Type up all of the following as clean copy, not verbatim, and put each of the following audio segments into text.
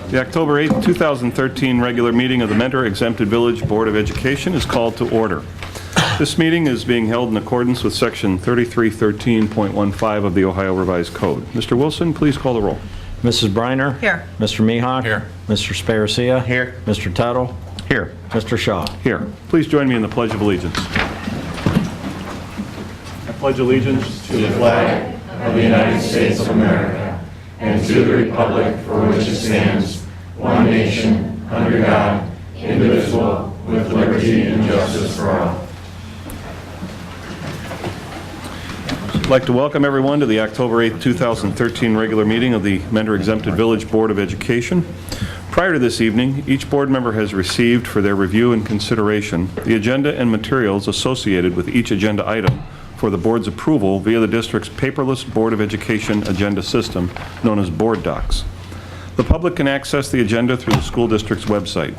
The October 8, 2013 regular meeting of the Mentor Exempted Village Board of Education is called to order. This meeting is being held in accordance with Section 3313.15 of the Ohio Revised Code. Mr. Wilson, please call the roll. Mrs. Briner? Here. Mr. Mihawk? Here. Mr. Sparacia? Here. Mr. Tuttle? Here. Mr. Shaw? Here. Please join me in the Pledge of Allegiance. I pledge allegiance to the flag of the United States of America and to the republic for which it stands, one nation, under God, indivisible, with liberty and justice for all. I'd like to welcome everyone to the October 8, 2013 regular meeting of the Mentor Exempted Village Board of Education. Prior to this evening, each board member has received for their review and consideration the agenda and materials associated with each agenda item for the board's approval via the district's paperless Board of Education agenda system known as Board Docs. The public can access the agenda through the school district's website.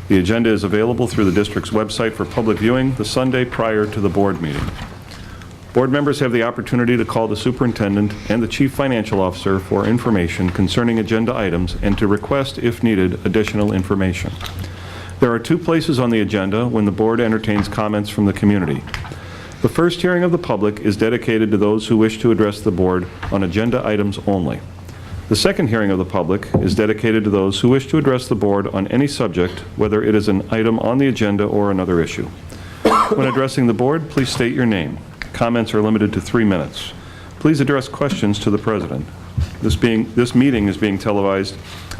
The agenda is available through the district's website for public viewing the Sunday prior to the board meeting. Board members have the opportunity to call the superintendent and the chief financial officer for information concerning agenda items and to request, if needed, additional information. There are two places on the agenda when the board entertains comments from the community. The first hearing of the public is dedicated to those who wish to address the board on agenda items only. The second hearing of the public is dedicated to those who wish to address the board on any subject, whether it is an item on the agenda or another issue. When addressing the board, please state your name. Comments are limited to 3 minutes. Please address questions to the president. This meeting is being televised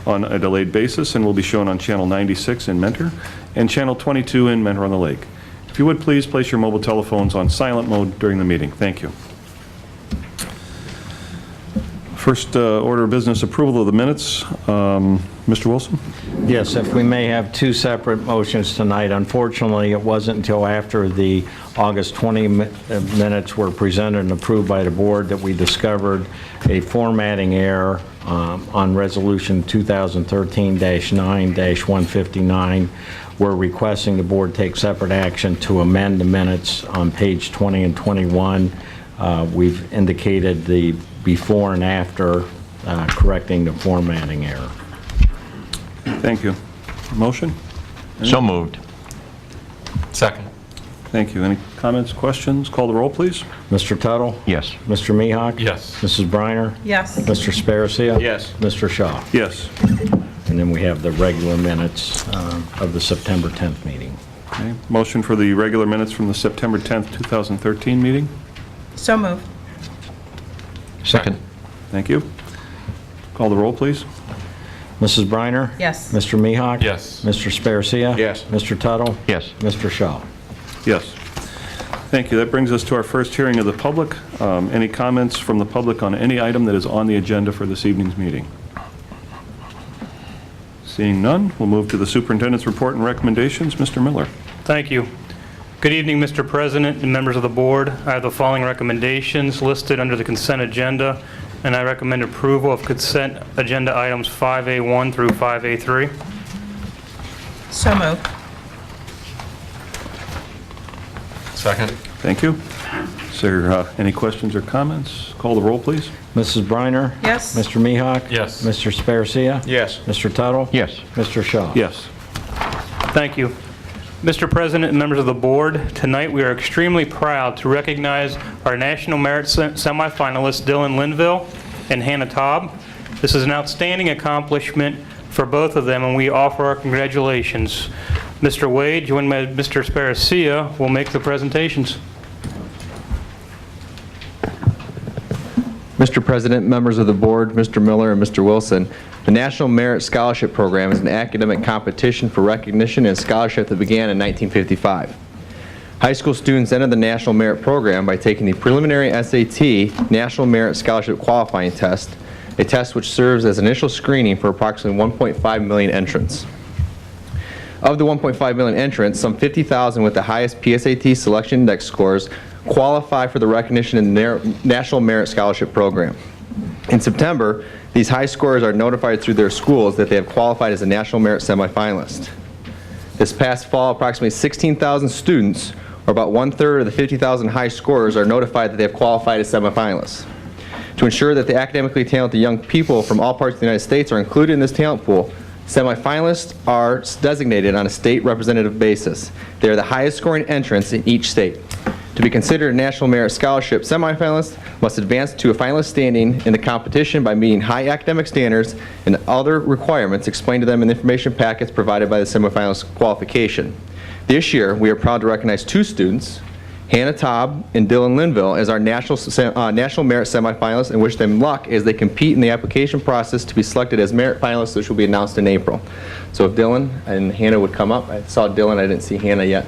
on a delayed basis and will be shown on Channel 96 in Mentor and Channel 22 in Mentor on the Lake. If you would please place your mobile telephones on silent mode during the meeting. Thank you. First order of business, approval of the minutes. Mr. Wilson? Yes, if we may have two separate motions tonight. Unfortunately, it wasn't until after the August 20 minutes were presented and approved by the board that we discovered a formatting error on Resolution 2013-9-159. We're requesting the board take separate action to amend the minutes on page 20 and 21. We've indicated the before and after correcting the formatting error. Thank you. Motion? So moved. Second. Thank you. Any comments, questions? Call the roll, please. Mr. Tuttle? Yes. Mr. Mihawk? Yes. Mrs. Briner? Yes. Mr. Sparacia? Yes. Mr. Shaw? Yes. And then we have the regular minutes of the September 10th meeting. Okay. Motion for the regular minutes from the September 10th, 2013 meeting. So moved. Second. Thank you. Call the roll, please. Mrs. Briner? Yes. Mr. Mihawk? Yes. Mr. Sparacia? Yes. Mr. Tuttle? Yes. Mr. Shaw? Yes. Thank you. That brings us to our first hearing of the public. Any comments from the public on any item that is on the agenda for this evening's meeting? Seeing none, we'll move to the superintendent's report and recommendations. Mr. Miller. Thank you. Good evening, Mr. President and members of the board. I have the following recommendations listed under the consent agenda, and I recommend approval of consent agenda items 5A1 through 5A3. So moved. Second. Thank you. Is there any questions or comments? Call the roll, please. Mrs. Briner? Yes. Mr. Mihawk? Yes. Mr. Sparacia? Yes. Mr. Tuttle? Yes. Mr. Shaw? Yes. Thank you. Mr. President and members of the board, tonight we are extremely proud to recognize our National Merit Semifinalist Dylan Linville and Hannah Taub. This is an outstanding accomplishment for both of them, and we offer our congratulations. Mr. Wade, joined by Mr. Sparacia, will make the presentations. Mr. President, members of the board, Mr. Miller and Mr. Wilson, the National Merit Scholarship Program is an academic competition for recognition and scholarship that began in 1955. High school students enter the National Merit Program by taking the preliminary SAT National Merit Scholarship Qualifying Test, a test which serves as initial screening for approximately 1.5 million entrants. Of the 1.5 million entrants, some 50,000 with the highest PSAT selection index scores qualify for the recognition in the National Merit Scholarship Program. In September, these high scorers are notified through their schools that they have qualified as a National Merit Semifinalist. This past fall, approximately 16,000 students, or about 1/3 of the 50,000 high scorers, are notified that they have qualified as semifinalists. To ensure that the academically talented young people from all parts of the United States are included in this talent pool, semifinalists are designated on a state representative basis. They are the highest scoring entrants in each state. To be considered a National Merit Scholarship semifinalist, must advance to a finalist standing in the competition by meeting high academic standards and other requirements explained to them in the information packets provided by the semifinalist qualification. This year, we are proud to recognize 2 students, Hannah Taub and Dylan Linville, as our National Merit Semifinalists, and wish them luck as they compete in the application process to be selected as merit finalists, which will be announced in April. So if Dylan and Hannah would come up. I saw Dylan, I didn't see Hannah yet.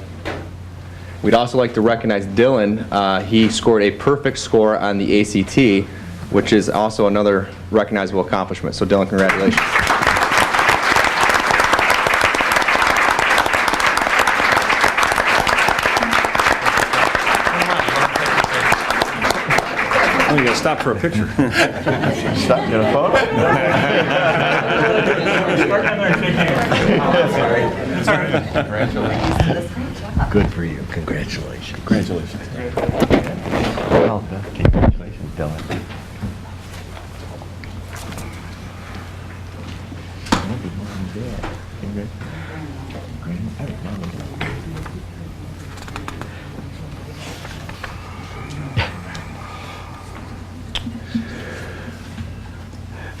We'd also like to recognize Dylan. He scored a perfect score on the ACT, which is also another recognizable accomplishment. So Dylan, congratulations. Oh, you gotta stop for a picture. Stop, get a photo? Good for you. Congratulations. Congratulations. Well, congratulations, Dylan.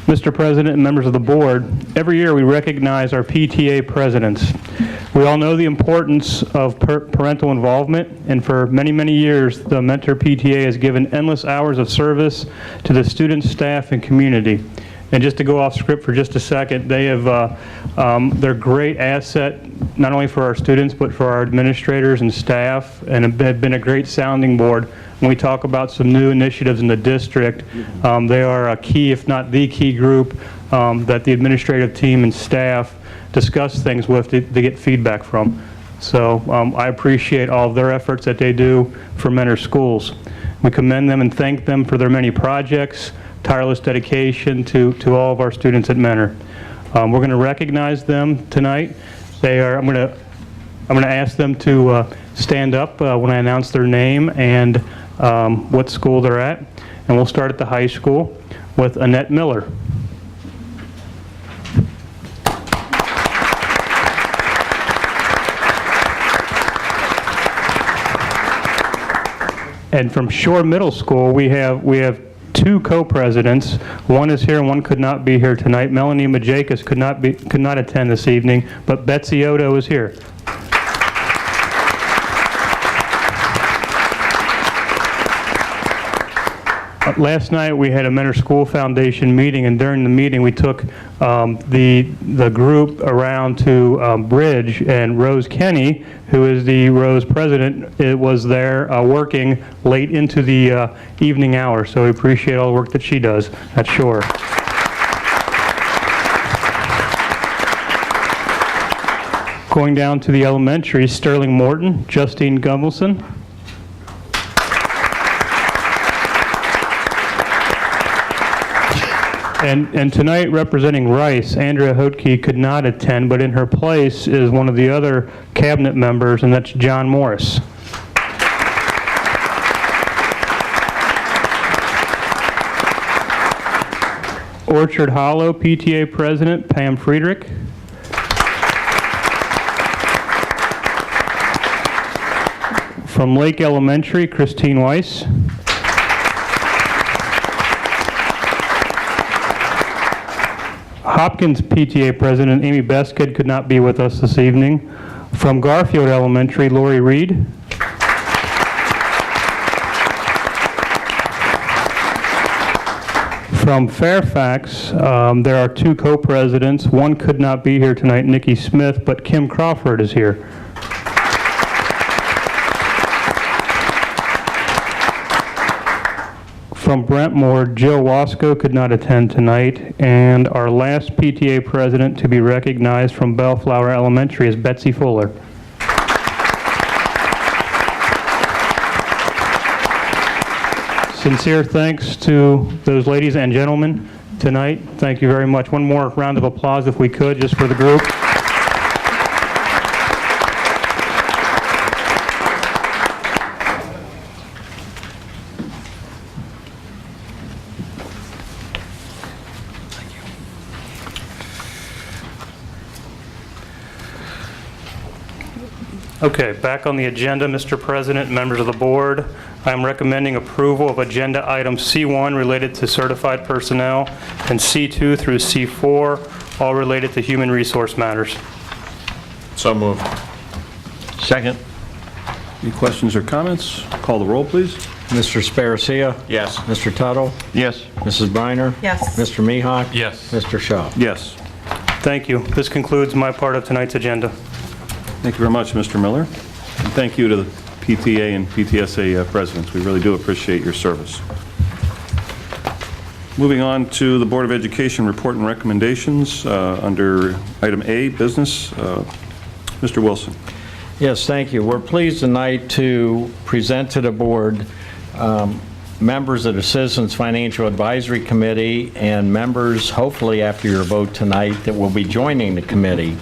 Mr. President and members of the board, every year we recognize our PTA presidents. We all know the importance of parental involvement, and for many, many years, the Mentor PTA has given endless hours of service to the students, staff, and community. And just to go off script for just a second, they have, they're a great asset, not only for our students, but for our administrators and staff, and have been a great sounding board. When we talk about some new initiatives in the district, they are a key, if not the key group, that the administrative team and staff discuss things with to get feedback from. So I appreciate all of their efforts that they do for Mentor schools. We commend them and thank them for their many projects, tireless dedication to all of our students at Mentor. We're going to recognize them tonight. I'm going to ask them to stand up when I announce their name and what school they're at. And we'll start at the high school with Annette Miller. And from Shore Middle School, we have 2 co-presidents. One is here and one could not be here tonight. Melanie Majakis could not attend this evening, but Betsy Odo is here. Last night we had a Mentor School Foundation meeting, and during the meeting we took the group around to Bridge, and Rose Kenny, who is the Rose president, was there working late into the evening hours. So we appreciate all the work that she does at Shore. Going down to the elementary, Sterling Morton, Justine Gumbelson. And tonight, representing Rice, Andrea Hotke could not attend, but in her place is one of the other cabinet members, and that's John Morris. Orchard Hollow PTA President Pam Friedrich. From Lake Elementary, Christine Weiss. Hopkins PTA President Amy Beskid could not be with us this evening. From Garfield Elementary, Lori Reed. From Fairfax, there are 2 co-presidents. One could not be here tonight, Nikki Smith, but Kim Crawford is here. From Brentmore, Jill Wasco could not attend tonight, and our last PTA president to be recognized from Bellflower Elementary is Betsy Fuller. Sincere thanks to those ladies and gentlemen tonight. Thank you very much. One more round of applause if we could, just for the group. Okay, back on the agenda, Mr. President, members of the board, I am recommending approval of agenda item C1 related to certified personnel and C2 through C4, all related to human resource matters. So moved. Second. Any questions or comments? Call the roll, please. Mr. Sparacia? Yes. Mr. Tuttle? Yes. Mrs. Briner? Yes. Mr. Mihawk? Yes. Mr. Shaw? Yes. Thank you. This concludes my part of tonight's agenda. Thank you very much, Mr. Miller. And thank you to the PTA and PTSA presidents. We really do appreciate your service. Moving on to the Board of Education report and recommendations under item A, business. Mr. Wilson. Yes, thank you. We're pleased tonight to present to the board members of the Citizens Financial Advisory Committee and members, hopefully after your vote tonight, that will be joining the committee.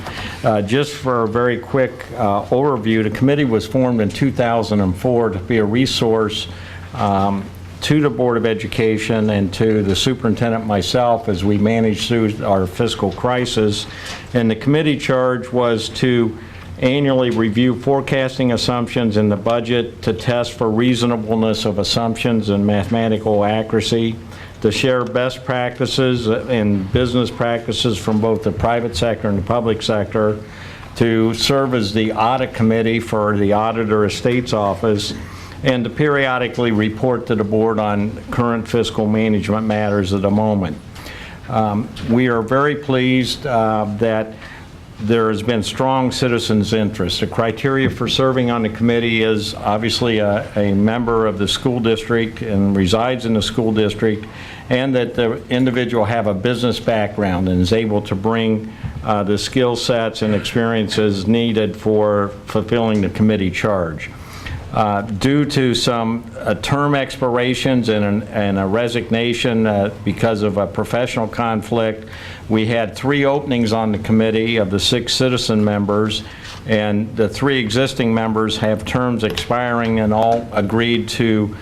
Just for a very quick overview, the committee was formed in 2004 to be a resource to the Board of Education and to the superintendent myself as we manage through our fiscal crisis. And the committee charge was to annually review forecasting assumptions in the budget to test for reasonableness of assumptions and mathematical accuracy, to share best practices and business practices from both the private sector and the public sector, to serve as the audit committee for the Auditor of State's office, and to periodically report to the board on current fiscal management matters at the moment. We are very pleased that there has been strong citizens' interest. The criteria for serving on the committee is obviously a member of the school district and resides in the school district, and that the individual have a business background and is able to bring the skill sets and experiences needed for fulfilling the committee charge. Due to some term expirations and a resignation because of a professional conflict, we had 3 openings on the committee of the 6 citizen members, and the 3 existing members have terms expiring and all agreed to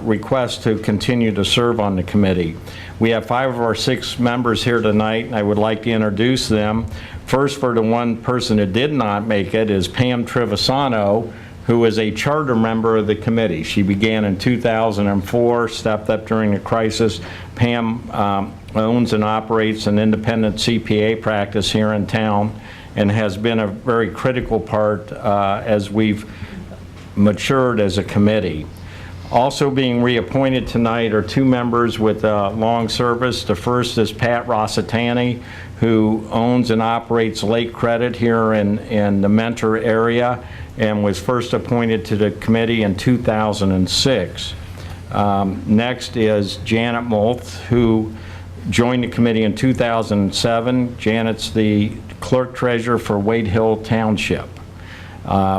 request to continue to serve on the committee. We have 5 of our 6 members here tonight, and I would like to introduce them. First, for the one person who did not make it, is Pam Trevisano, who is a charter member of the committee. She began in 2004, stepped up during the crisis. Pam owns and operates an independent CPA practice here in town and has been a very critical part as we've matured as a committee. Also being reappointed tonight are 2 members with long service. The first is Pat Rossitani, who owns and operates Lake Credit here in the Mentor area, and was first appointed to the committee in 2006. Next is Janet Molth, who joined the committee in 2007. Janet's the clerk treasurer for Wade Hill Township.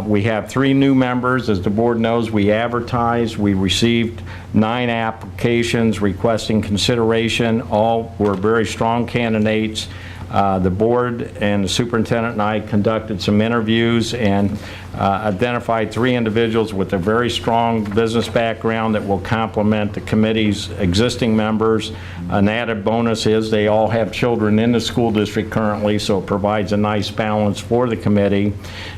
We have 3 new members. As the board knows, we advertised. We received 9 applications requesting consideration. All were very strong candidates. The board and the superintendent and I conducted some interviews and identified 3 individuals with a very strong business background that will complement the committee's existing members. An added bonus is they all have children in the school district currently, so it provides a nice balance for the committee.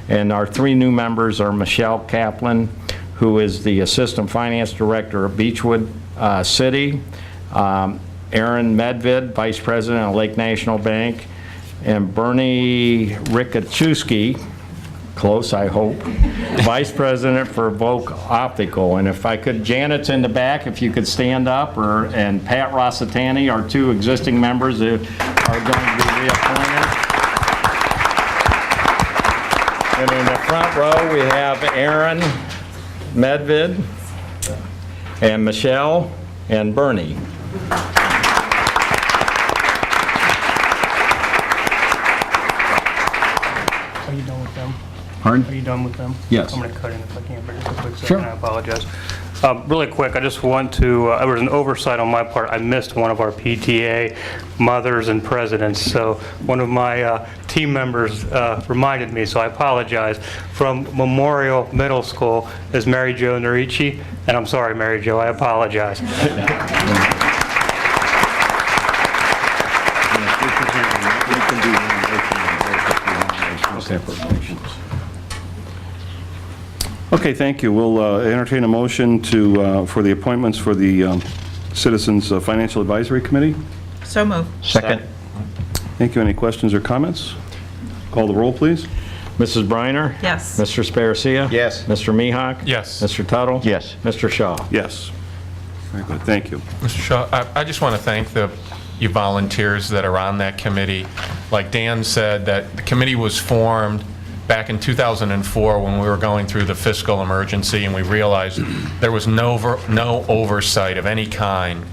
And our 3 new members are Michelle Kaplan, who is the Assistant Finance Director of Beechwood City, Aaron Medvid, Vice President of Lake National Bank, and Bernie Rikachewski, close I hope, Vice President for Volk Optical. And if I could, Janet's in the back, if you could stand up, and Pat Rossitani, our 2 existing members that are going to be reappointed. And in the front row, we have Aaron Medvid, and Michelle, and Bernie. Are you done with them? Pardon? Are you done with them? Yes. I'm going to cut in if I can, but just a quick second. Sure. I apologize. Really quick, I just want to, there was an oversight on my part. I missed one of our PTA mothers and presidents, so one of my team members reminded me, so I apologize. From Memorial Middle School is Mary Jo Narici, and I'm sorry, Mary Jo, I apologize. Separate motions. Okay, thank you. We'll entertain a motion for the appointments for the Citizens Financial Advisory Committee. So moved. Second. Thank you. Any questions or comments? Call the roll, please. Mrs. Briner? Yes. Mr. Sparacia? Yes. Mr. Mihawk? Yes. Mr. Tuttle? Yes. Mr. Shaw? Yes. Very good. Thank you. Mr. Shaw, I just want to thank you volunteers that are on that committee. Like Dan said, that the committee was formed back in 2004 when we were going through the fiscal emergency, and we realized there was no oversight of any kind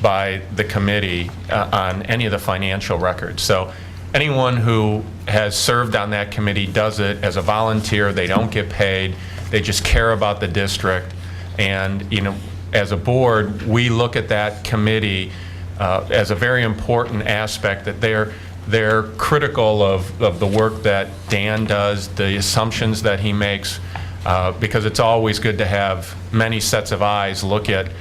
by the committee on any of the financial records. So anyone who has served on that committee does it as a volunteer. They don't get paid. They just care about the district. And, you know, as a board, we look at that committee as a very important aspect, that they're critical of the work that Dan does, the assumptions that he makes, because it's always good to have many sets of eyes look at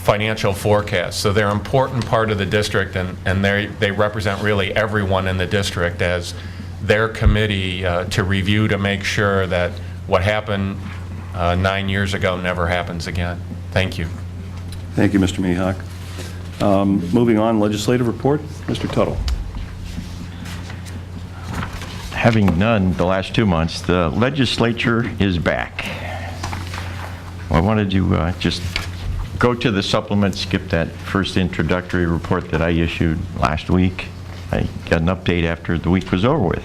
financial forecasts. So they're an important part of the district, and they represent really everyone in the district as their committee to review, to make sure that what happened 9 years ago never happens again. Thank you. Thank you, Mr. Mihawk. Moving on, legislative report. Mr. Tuttle. Having none the last 2 months, the legislature is back. I wanted to just go to the supplement, skip that first introductory report that I issued last week. I got an update after the week was over with.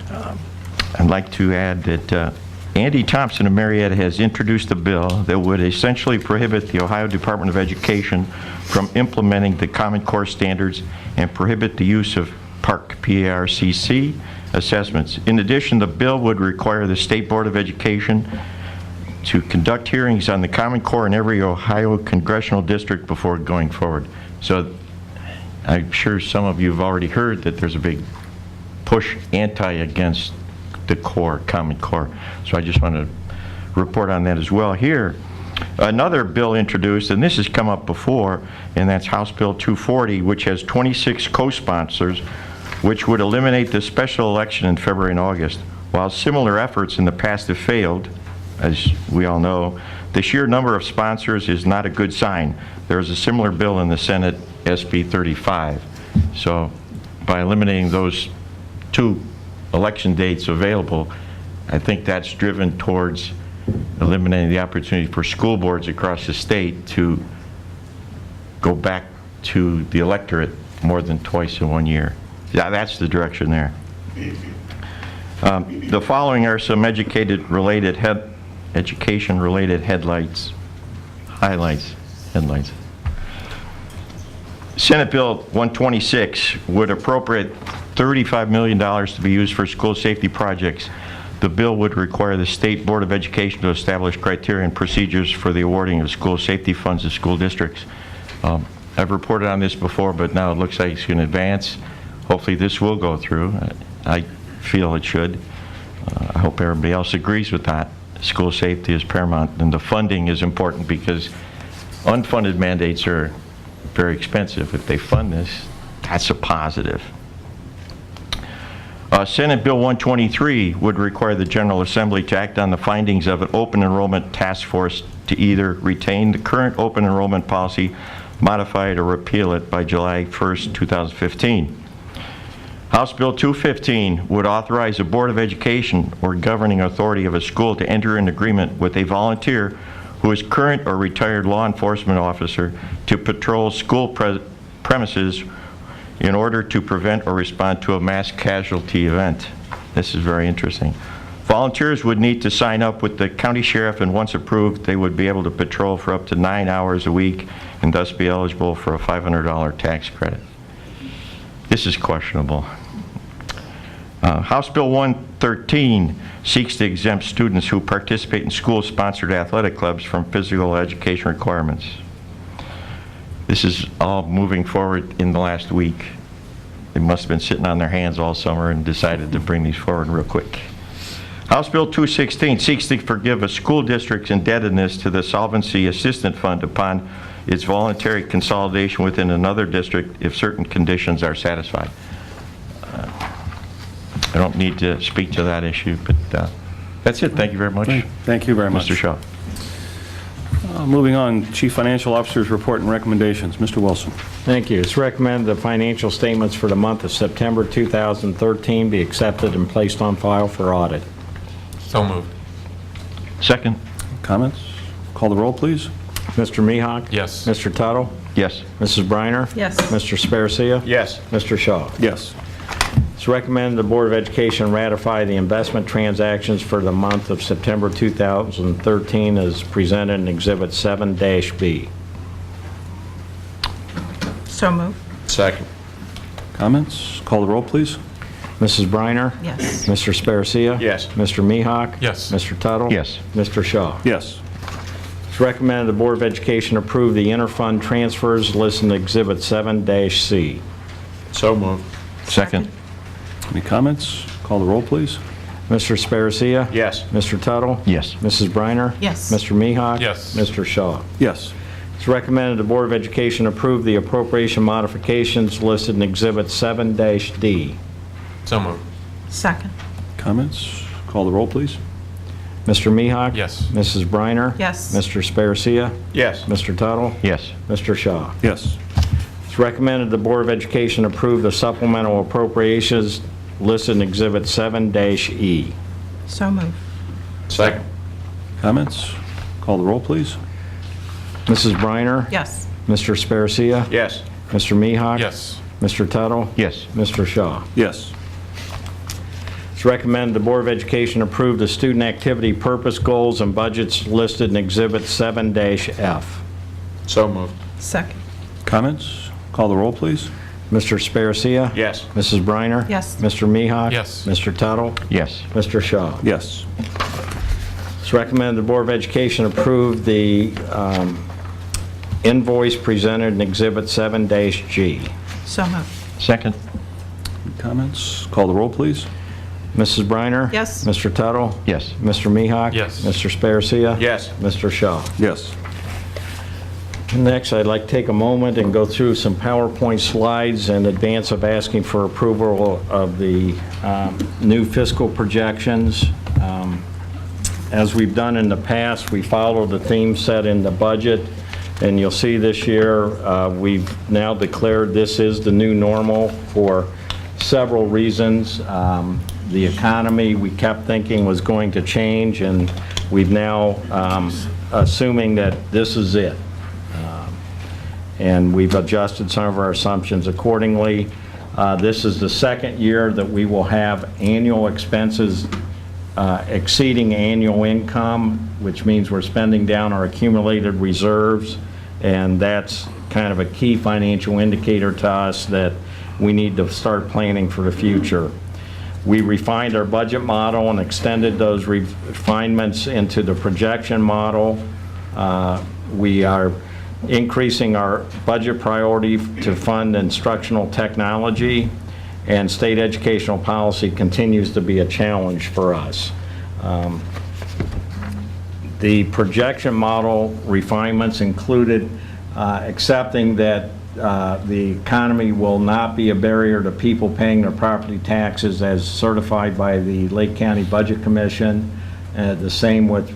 I'd like to add that Andy Thompson of Marietta has introduced a bill that would essentially prohibit the Ohio Department of Education from implementing the Common Core standards and prohibit the use of PARCC, P-A-R-C-C, assessments. In addition, the bill would require the State Board of Education to conduct hearings on the Common Core in every Ohio congressional district before going forward. So I'm sure some of you have already heard that there's a big push against the core, Common Core. So I just want to report on that as well here. Another bill introduced, and this has come up before, and that's House Bill 240, which has 26 co-sponsors, which would eliminate the special election in February and August. While similar efforts in the past have failed, as we all know, the sheer number of sponsors is not a good sign. There is a similar bill in the Senate, SB 35. So by eliminating those 2 election dates available, I think that's driven towards eliminating the opportunity for school boards across the state to go back to the electorate more than twice in 1 year. Yeah, that's the direction there. The following are some education-related headlights. Senate Bill 126 would appropriate $35 million to be used for school safety projects. The bill would require the State Board of Education to establish criteria and procedures for the awarding of school safety funds to school districts. I've reported on this before, but now it looks like it's going to advance. Hopefully this will go through. I feel it should. I hope everybody else agrees with that. School safety is paramount, and the funding is important because unfunded mandates are very expensive. If they fund this, that's a positive. Senate Bill 123 would require the General Assembly to act on the findings of an open enrollment task force to either retain the current open enrollment policy, modify it, or repeal it by July 1st, 2015. House Bill 215 would authorize the Board of Education or governing authority of a school to enter an agreement with a volunteer who is current or retired law enforcement officer to patrol school premises in order to prevent or respond to a mass casualty event. This is very interesting. Volunteers would need to sign up with the county sheriff, and once approved, they would be able to patrol for up to 9 hours a week and thus be eligible for a $500 tax credit. This is questionable. House Bill 113 seeks to exempt students who participate in school-sponsored athletic clubs from physical education requirements. This is all moving forward in the last week. They must have been sitting on their hands all summer and decided to bring these forward real quick. House Bill 216 seeks to forgive a school district's indebtedness to the Solvency Assistance Fund upon its voluntary consolidation within another district if certain conditions are satisfied. I don't need to speak to that issue, but That's it. Thank you very much, Thank you very much. Mr. Shaw. Moving on, Chief Financial Officer's report and recommendations. Mr. Wilson. Thank you. It's recommended the financial statements for the month of September 2013 be accepted and placed on file for audit. So moved. Second? Comments? Call the roll, please. Mr. Mihawk? Yes. Mr. Tuttle? Yes. Mrs. Briner? Yes. Mr. Sparacia? Yes. Mr. Shaw? Yes. It's recommended the Board of Education ratify the investment transactions for the month of September 2013 as presented in Exhibit 7-B. So moved. Second. Comments? Call the roll, please. Mrs. Briner? Yes. Mr. Sparacia? Yes. Mr. Mihawk? Yes. Mr. Tuttle? Yes. Mr. Shaw? Yes. It's recommended the Board of Education approve the interfund transfers listed in Exhibit 7-C. So moved. Second? Any comments? Call the roll, please. Mr. Sparacia? Yes. Mr. Tuttle? Yes. Mrs. Briner? Yes. Mr. Mihawk? Yes. Mr. Shaw? Yes. It's recommended the Board of Education approve the appropriation modifications listed in Exhibit 7-D. So moved. Second. Comments? Call the roll, please. Mr. Mihawk? Yes. Mrs. Briner? Yes. Mr. Sparacia? Yes. Mr. Tuttle? Yes. Mr. Shaw? Yes. It's recommended the Board of Education approve the supplemental appropriations listed in Exhibit 7-E. So moved. Second. Comments? Call the roll, please. Mrs. Briner? Yes. Mr. Sparacia? Yes. Mr. Mihawk? Yes. Mr. Tuttle? Yes. Mr. Shaw? Yes. It's recommended the Board of Education approve the student activity purpose goals and budgets listed in Exhibit 7-F. So moved. Second. Comments? Call the roll, please. Mr. Sparacia? Yes. Mrs. Briner? Yes. Mr. Mihawk? Yes. Mr. Tuttle? Yes. Mr. Shaw? Yes. It's recommended the Board of Education approve the invoice presented in Exhibit 7-G. So moved. Second? Comments? Call the roll, please. Mrs. Briner? Yes. Mr. Tuttle? Yes. Mr. Mihawk? Yes. Mr. Sparacia? Yes. Mr. Shaw? Yes. Next, I'd like to take a moment and go through some PowerPoint slides in advance of asking for approval of the new fiscal projections. As we've done in the past, we follow the theme set in the budget, and you'll see this year we've now declared this is the new normal for several reasons. The economy we kept thinking was going to change, and we've now assuming that this is it. And we've adjusted some of our assumptions accordingly. This is the second year that we will have annual expenses exceeding annual income, which means we're spending down our accumulated reserves, and that's kind of a key financial indicator to us that we need to start planning for the future. We refined our budget model and extended those refinements into the projection model. We are increasing our budget priority to fund instructional technology, and state educational policy continues to be a challenge for us. The projection model refinements included accepting that the economy will not be a barrier to people paying their property taxes as certified by the Lake County Budget Commission, the same with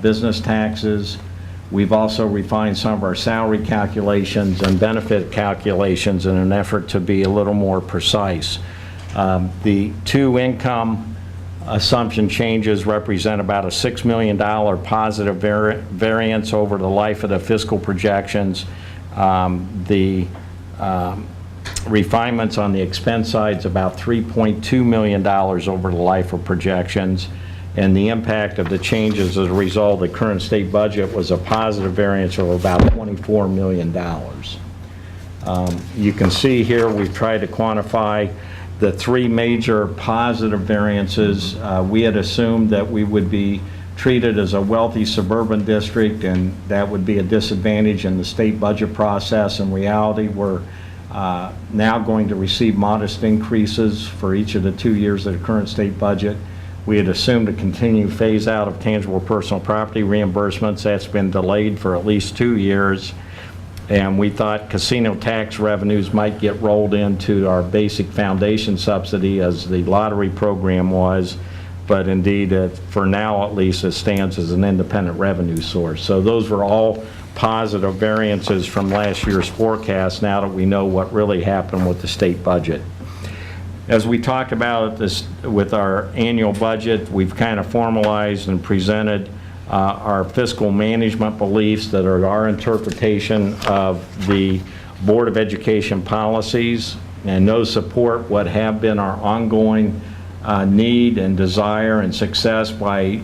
business taxes. We've also refined some of our salary calculations and benefit calculations in an effort to be a little more precise. The two income assumption changes represent about a $6 million positive variance over the life of the fiscal projections. The refinements on the expense side is about $3.2 million over the life of projections. And the impact of the changes as a result of the current state budget was a positive variance of about $24 million. You can see here we've tried to quantify the three major positive variances. We had assumed that we would be treated as a wealthy suburban district, and that would be a disadvantage in the state budget process. In reality, we're now going to receive modest increases for each of the 2 years of the current state budget. We had assumed a continued phase out of tangible personal property reimbursements. That's been delayed for at least 2 years. And we thought casino tax revenues might get rolled into our basic foundation subsidy as the lottery program was. but indeed, for now at least, it stands as an independent revenue source. So those were all positive variances from last year's forecast now that we know what really happened with the state budget. As we talked about this with our annual budget, we've kind of formalized and presented our fiscal management beliefs that are our interpretation of the Board of Education policies, and those support what have been our ongoing need and desire and success by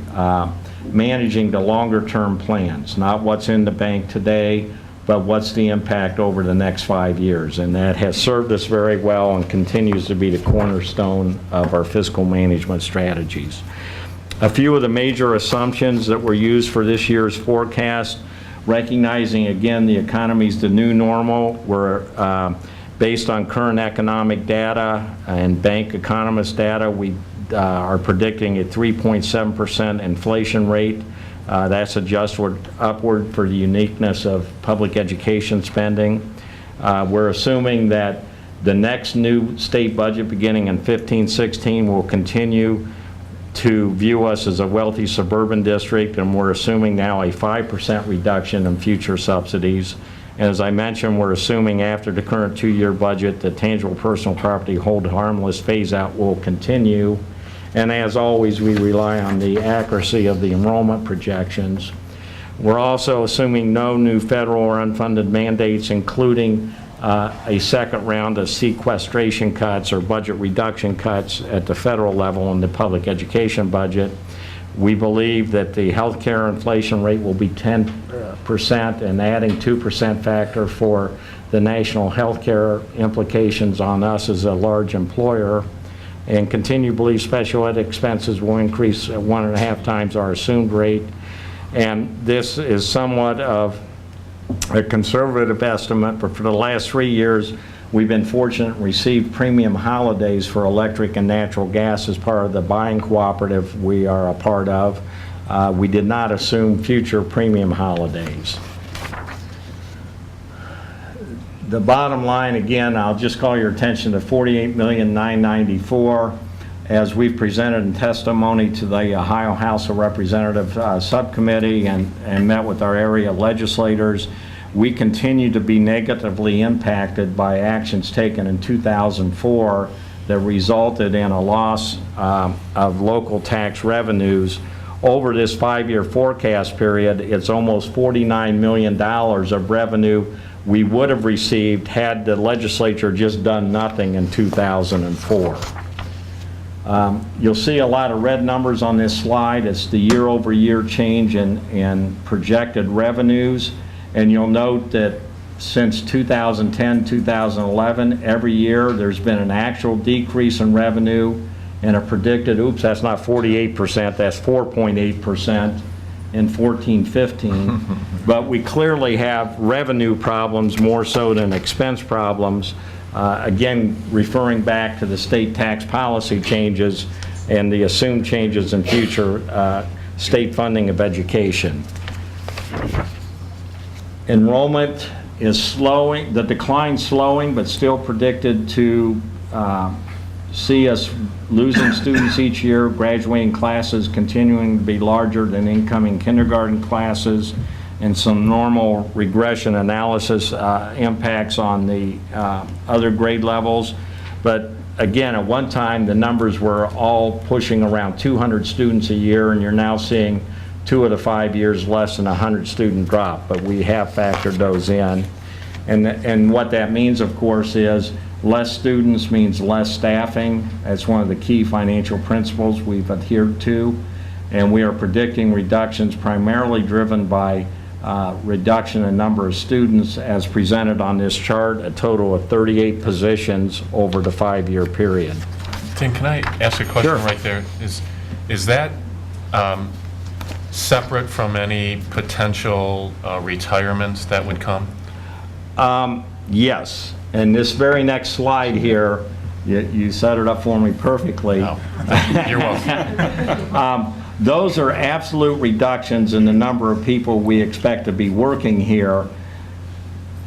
managing the longer-term plans, not what's in the bank today, but what's the impact over the next 5 years. And that has served us very well and continues to be the cornerstone of our fiscal management strategies. A few of the major assumptions that were used for this year's forecast, recognizing again the economy's the new normal, were based on current economic data and bank economist data. We are predicting a 3.7% inflation rate. That's adjusted upward for the uniqueness of public education spending. We're assuming that the next new state budget beginning in 15-16 will continue to view us as a wealthy suburban district, and we're assuming now a 5% reduction in future subsidies. And as I mentioned, we're assuming after the current 2-year budget, the tangible personal property hold harmless phase-out will continue. And as always, we rely on the accuracy of the enrollment projections. We're also assuming no new federal or unfunded mandates, including a second round of sequestration cuts or budget reduction cuts at the federal level in the public education budget. We believe that the healthcare inflation rate will be 10% and adding 2% factor for the national healthcare implications on us as a large employer, and continue to believe special ed expenses will increase at 1.5 times our assumed rate. And this is somewhat of a conservative estimate, but for the last 3 years, we've been fortunate and received premium holidays for electric and natural gas as part of the buying cooperative we are a part of. We did not assume future premium holidays. The bottom line, again, I'll just call your attention to $48,994,000 as we've presented in testimony to the Ohio House of Representatives subcommittee and met with our area legislators. We continue to be negatively impacted by actions taken in 2004 that resulted in a loss of local tax revenues. Over this 5-year forecast period, it's almost $49 million of revenue we would have received had the legislature just done nothing in 2004. You'll see a lot of red numbers on this slide. It's the year-over-year change in projected revenues. And you'll note that since 2010, 2011, every year there's been an actual decrease in revenue and a predicted, oops, that's not 48%, that's 4.8% in 14-15. But we clearly have revenue problems more so than expense problems. Again, referring back to the state tax policy changes and the assumed changes in future state funding of education. Enrollment is slowing, the decline's slowing, but still predicted to see us losing students each year, graduating classes continuing to be larger than incoming kindergarten classes, and some normal regression analysis impacts on the other grade levels. But again, at one time, the numbers were all pushing around 200 students a year, and you're now seeing 2 of the 5 years less than 100 student drop, but we have factored those in. And what that means, of course, is less students means less staffing. That's one of the key financial principles we've adhered to. And we are predicting reductions primarily driven by reduction in number of students as presented on this chart, a total of 38 positions over the 5-year period. Tim, can I ask a question Sure. right there? Is that separate from any potential retirements that would come? Yes. And this very next slide here, you set it up for me perfectly. Oh, you're welcome. Those are absolute reductions in the number of people we expect to be working here.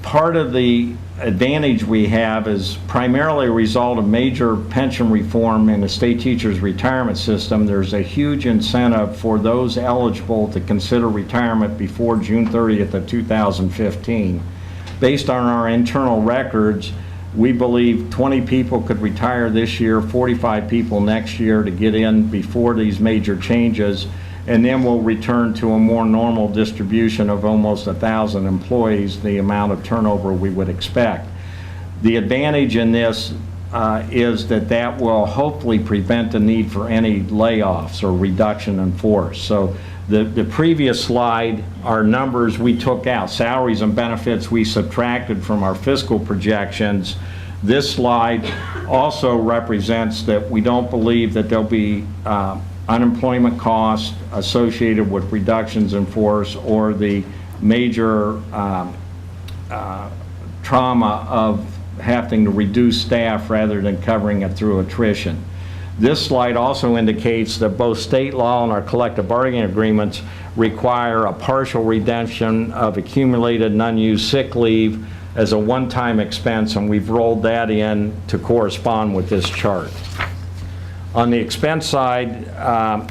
part of the advantage we have is primarily a result of major pension reform in the state teachers retirement system. There's a huge incentive for those eligible to consider retirement before June 30th of 2015. Based on our internal records, we believe 20 people could retire this year, 45 people next year to get in before these major changes, and then we'll return to a more normal distribution of almost 1,000 employees, the amount of turnover we would expect. The advantage in this is that will hopefully prevent the need for any layoffs or reduction in force. So the previous slide, our numbers we took out, salaries and benefits we subtracted from our fiscal projections. This slide also represents that we don't believe that there'll be unemployment costs associated with reductions in force or the major trauma of having to reduce staff rather than covering it through attrition. This slide also indicates that both state law and our collective bargaining agreements require a partial redemption of accumulated and unused sick leave as a one-time expense, and we've rolled that in to correspond with this chart. On the expense side,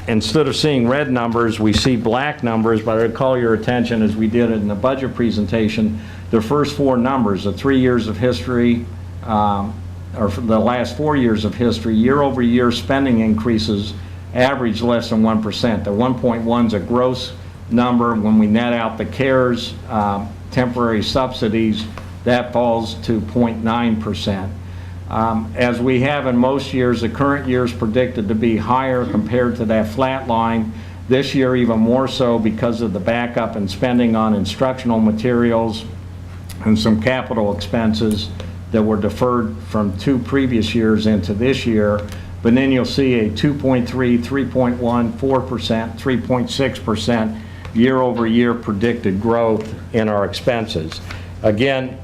instead of seeing red numbers, we see black numbers, but I'd call your attention, as we did in the budget presentation, the first four numbers, the 3 years of history, or for the last 4 years of history, year-over-year spending increases average less than 1%. The 1.1 is a gross number. When we net out the CARES temporary subsidies, that falls to 0.9%. As we have in most years, the current year is predicted to be higher compared to that flat line. This year even more so because of the backup in spending on instructional materials and some capital expenses that were deferred from 2 previous years into this year. But then you'll see a 2.3, 3.1, 4%, 3.6% year-over-year predicted growth in our expenses. Again,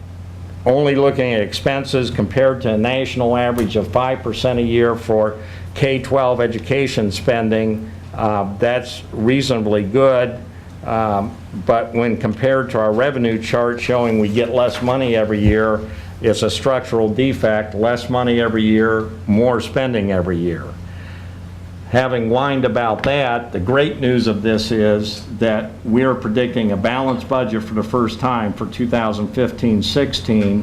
only looking at expenses compared to a national average of 5% a year for K-12 education spending, that's reasonably good. But when compared to our revenue chart showing we get less money every year, it's a structural defect, less money every year, more spending every year. Having whined about that, the great news of this is that we're predicting a balanced budget for the first time for 2015-16,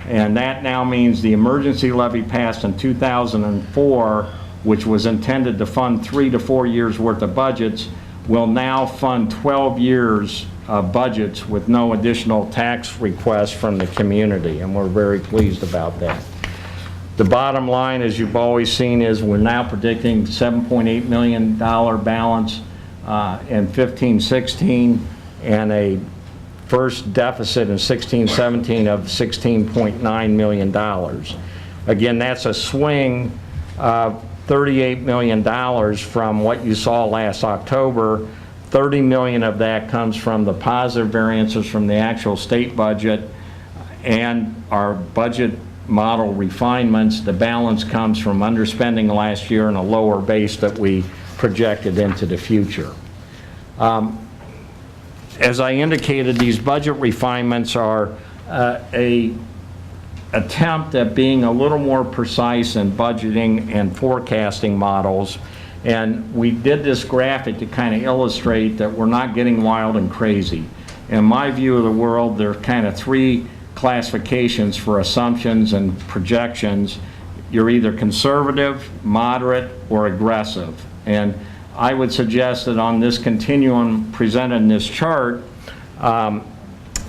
and that now means the emergency levy passed in 2004, which was intended to fund 3 to 4 years worth of budgets, will now fund 12 years of budgets with no additional tax requests from the community, and we're very pleased about that. The bottom line, as you've always seen, is we're now predicting $7.8 million balance in 15-16 and a first deficit in 16-17 of $16.9 million. Again, that's a swing of $38 million from what you saw last October. $30 million of that comes from the positive variances from the actual state budget and our budget model refinements. The balance comes from underspending last year and a lower base that we projected into the future. As I indicated, these budget refinements are a attempt at being a little more precise in budgeting and forecasting models. And we did this graphic to kind of illustrate that we're not getting wild and crazy. In my view of the world, there are kind of 3 classifications for assumptions and projections. You're either conservative, moderate, or aggressive. And I would suggest that on this continuum presented in this chart,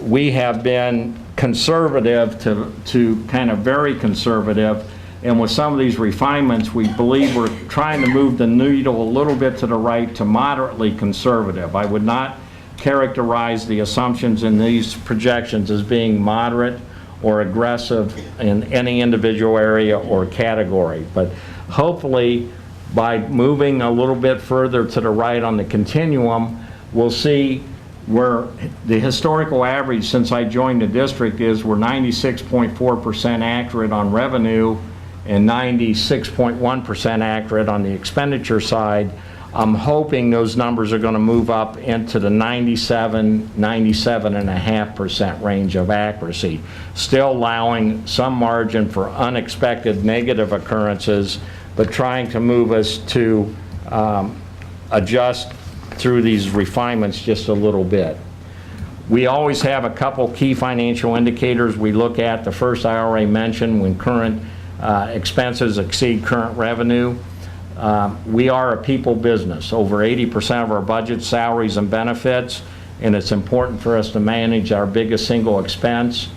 we have been conservative to kind of very conservative. And with some of these refinements, we believe we're trying to move the needle a little bit to the right to moderately conservative. I would not characterize the assumptions in these projections as being moderate or aggressive in any individual area or category. But hopefully, by moving a little bit further to the right on the continuum, we'll see where the historical average since I joined the district is we're 96.4% accurate on revenue and 96.1% accurate on the expenditure side. I'm hoping those numbers are going to move up into the 97.5% range of accuracy, still allowing some margin for unexpected negative occurrences, but trying to move us to adjust through these refinements just a little bit. We always have a couple key financial indicators we look at. The first I already mentioned, when current expenses exceed current revenue. We are a people business. Over 80% of our budget, salaries and benefits, and it's important for us to manage our biggest single expense.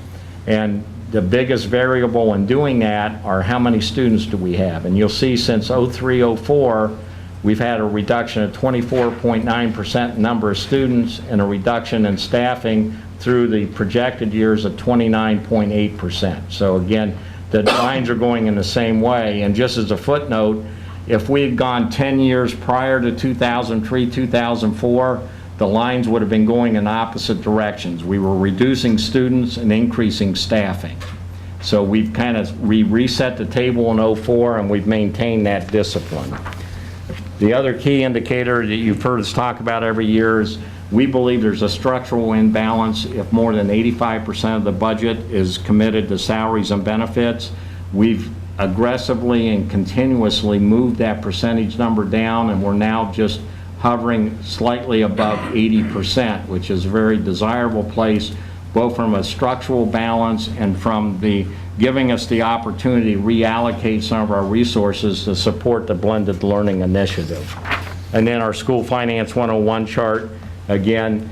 And the biggest variable in doing that are how many students do we have. And you'll see since 03-04, we've had a reduction of 24.9% number of students and a reduction in staffing through the projected years of 29.8%. So again, the lines are going in the same way. And just as a footnote, if we had gone 10 years prior to 2003, 2004, the lines would have been going in opposite directions. We were reducing students and increasing staffing. So we've kind of reset the table in 04, and we've maintained that discipline. The other key indicator that you've heard us talk about every year is we believe there's a structural imbalance if more than 85% of the budget is committed to salaries and benefits. We've aggressively and continuously moved that percentage number down, and we're now just hovering slightly above 80%, which is a very desirable place, both from a structural balance and from the giving us the opportunity to reallocate some of our resources to support the blended learning initiative. And then our School Finance 101 chart, again,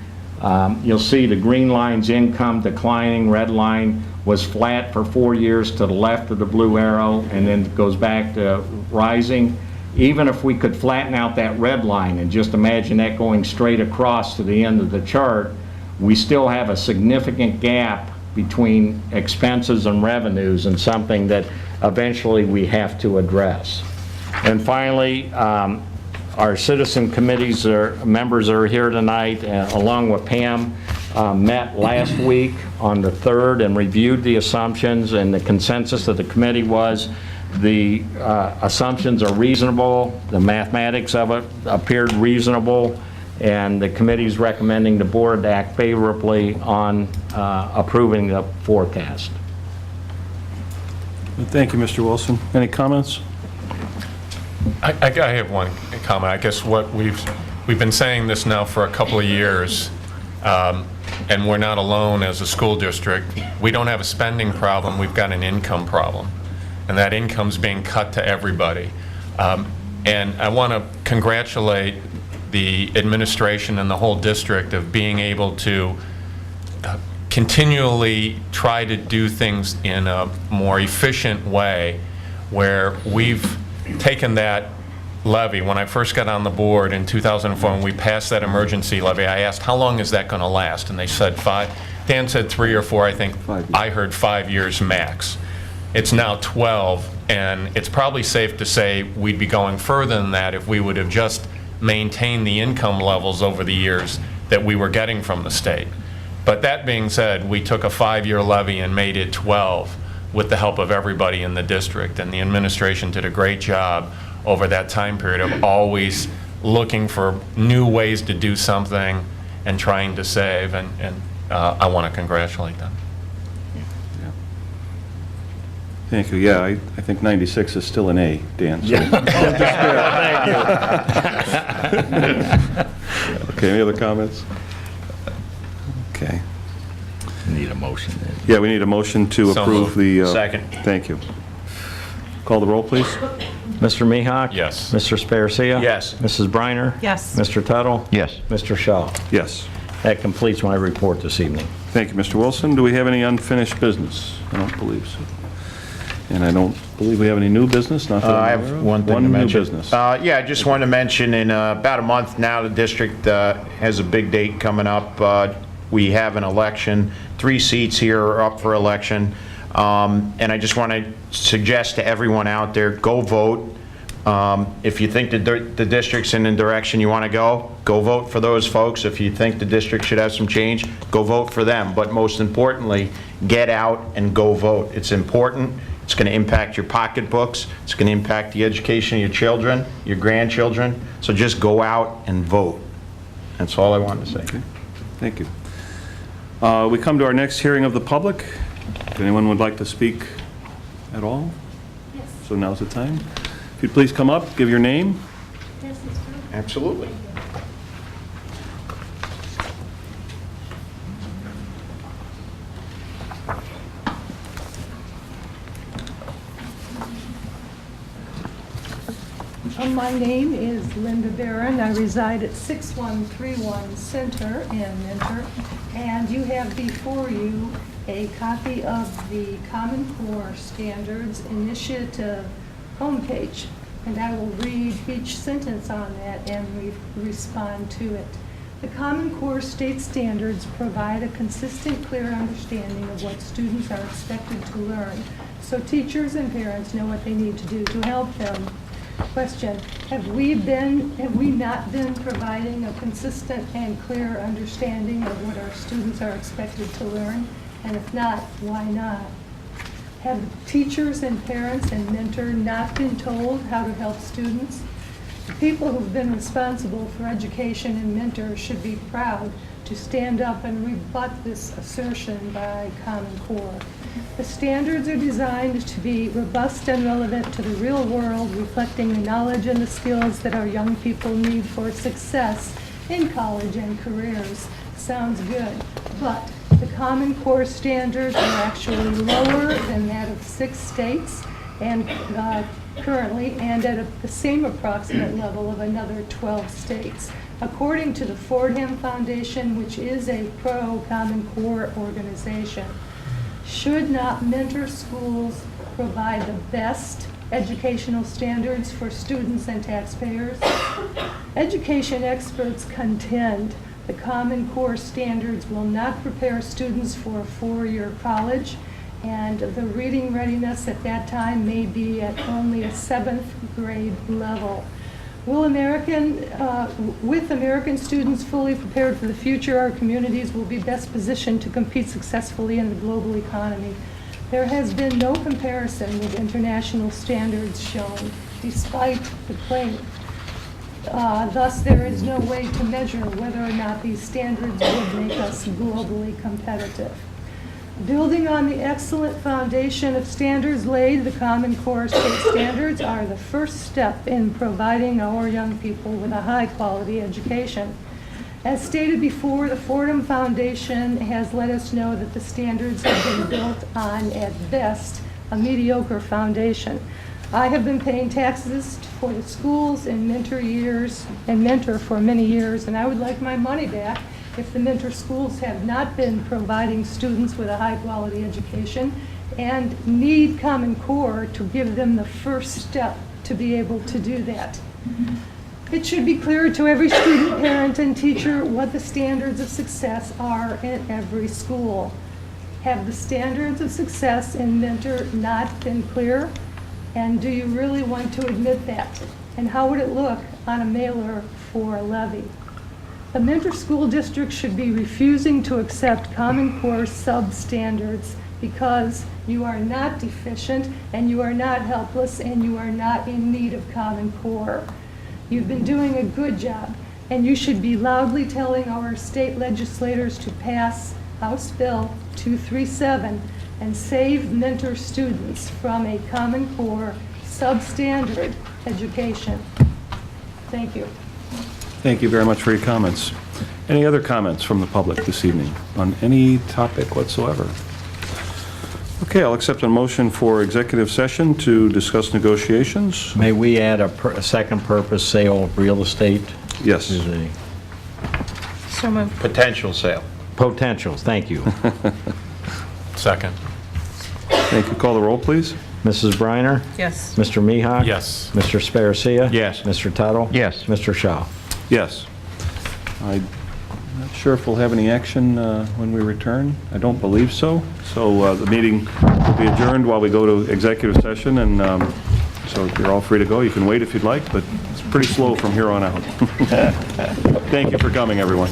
you'll see the green line's income declining, red line was flat for 4 years to the left of the blue arrow, and then goes back to rising. Even if we could flatten out that red line and just imagine that going straight across to the end of the chart, we still have a significant gap between expenses and revenues, and something that eventually we have to address. And finally, our citizen committees members are here tonight, along with Pam, met last week on the 3rd and reviewed the assumptions, and the consensus of the committee was the assumptions are reasonable, the mathematics of it appeared reasonable, and the committee is recommending the board to act favorably on approving the forecast. Thank you, Mr. Wilson. Any comments? I have one comment. I guess what we've been saying this now for a couple of years, and we're not alone as a school district. We don't have a spending problem, we've got an income problem. And that income's being cut to everybody. And I want to congratulate the administration and the whole district of being able to continually try to do things in a more efficient way, where we've taken that levy. When I first got on the board in 2004, when we passed that emergency levy, I asked, how long is that going to last? And they said 5. Dan said 3 or 4. I think I heard 5 years max. It's now 12, and it's probably safe to say we'd be going further than that if we would have just maintained the income levels over the years that we were getting from the state. But that being said, we took a 5-year levy and made it 12 with the help of everybody in the district, and the administration did a great job over that time period of always looking for new ways to do something and trying to save, and I want to congratulate them. Thank you. Yeah, I think 96 is still an A, Dan. So. Okay, any other comments? Okay. Need a motion then. Yeah, we need a motion to So approve moved. the... Second. Thank you. Call the roll, please. Mr. Mihawk? Yes. Mr. Sparcia? Yes. Mrs. Briner? Yes. Mr. Tuttle? Yes. Mr. Shaw? Yes. That completes my report this evening. Thank you, Mr. Wilson. Do we have any unfinished business? I don't believe so. And I don't believe we have any new business. Not that I'm I aware have of. one thing to new mention. business. Yeah, I just wanted to mention in about a month now, the district has a big date coming up. We have an election. 3 seats here are up for election. And I just want to suggest to everyone out there, go vote. If you think the district's in the direction you want to go vote for those folks. If you think the district should have some change, go vote for them. But most importantly, get out and go vote. It's important. It's going to impact your pocketbooks. It's going to impact the education of your children, your grandchildren. So just go out and vote. That's all I wanted to say. Okay. Thank you. We come to our next hearing of the public. If anyone would like to speak at all? Yes. So now's the time. If you'd please come up, give your name. Absolutely. My name is Linda Barron. I reside at 6131 Center in Mentor, and you have before you a copy of the Common Core Standards Initiative homepage, and I will read each sentence on that and respond to it. The Common Core state standards provide a consistent, clear understanding of what students are expected to learn, so teachers and parents know what they need to do to help them. Question, have we not been providing a consistent and clear understanding of what our students are expected to learn? And if not, why not? Have teachers and parents and Mentor not been told how to help students? The people who've been responsible for education and Mentor should be proud to stand up and rebut this assertion by Common Core. The standards are designed to be robust and relevant to the real world, reflecting the knowledge and the skills that our young people need for success in college and careers. Sounds good, but the Common Core standards are actually lower than that of 6 states and currently, and at the same approximate level of another 12 states. According to the Fordham Foundation, which is a pro-Common Core organization, should not Mentor schools provide the best educational standards for students and taxpayers? Education experts contend the Common Core standards will not prepare students for a 4-year college, and the reading readiness at that time may be at only a 7th grade level. With American students fully prepared for the future, our communities will be best positioned to compete successfully in the global economy. There has been no comparison with international standards shown, despite the claim. Thus, there is no way to measure whether or not these standards would make us globally competitive. Building on the excellent foundation of standards laid, the Common Core state standards are the first step in providing our young people with a high-quality education. As stated before, the Fordham Foundation has let us know that the standards have been built on, at best, a mediocre foundation. I have been paying taxes for the schools in Mentor for many years, and I would like my money back if the Mentor schools have not been providing students with a high-quality education and need Common Core to give them the first step to be able to do that. It should be clear to every student, parent, and teacher what the standards of success are in every school. Have the standards of success in Mentor not been clear? And do you really want to admit that? And how would it look on a mailer for a levy? The Mentor School District should be refusing to accept Common Core substandards because you are not deficient and you are not helpless and you are not in need of Common Core. You've been doing a good job, and you should be loudly telling our state legislators to pass House Bill 237 and save Mentor students from a Common Core substandard education. Thank you. Thank you very much for your comments. Any other comments from the public this evening on any topic whatsoever? Okay, I'll accept a motion for executive session to discuss negotiations. May we add a second purpose, sale of real estate? Yes. To the So moved. Potential sale. potentials, thank you. Second. Thank you. Call the roll, please. Mrs. Briner? Yes. Mr. Mihawk? Yes. Mr. Sparacia? Yes. Mr. Tuttle? Yes. Mr. Shaw? Yes. I'm not sure if we'll have any action when we return. I don't believe so. So the meeting will be adjourned while we go to executive session, and so you're all free to go. You can wait if you'd like, but it's pretty slow from here on out. Thank you for coming, everyone.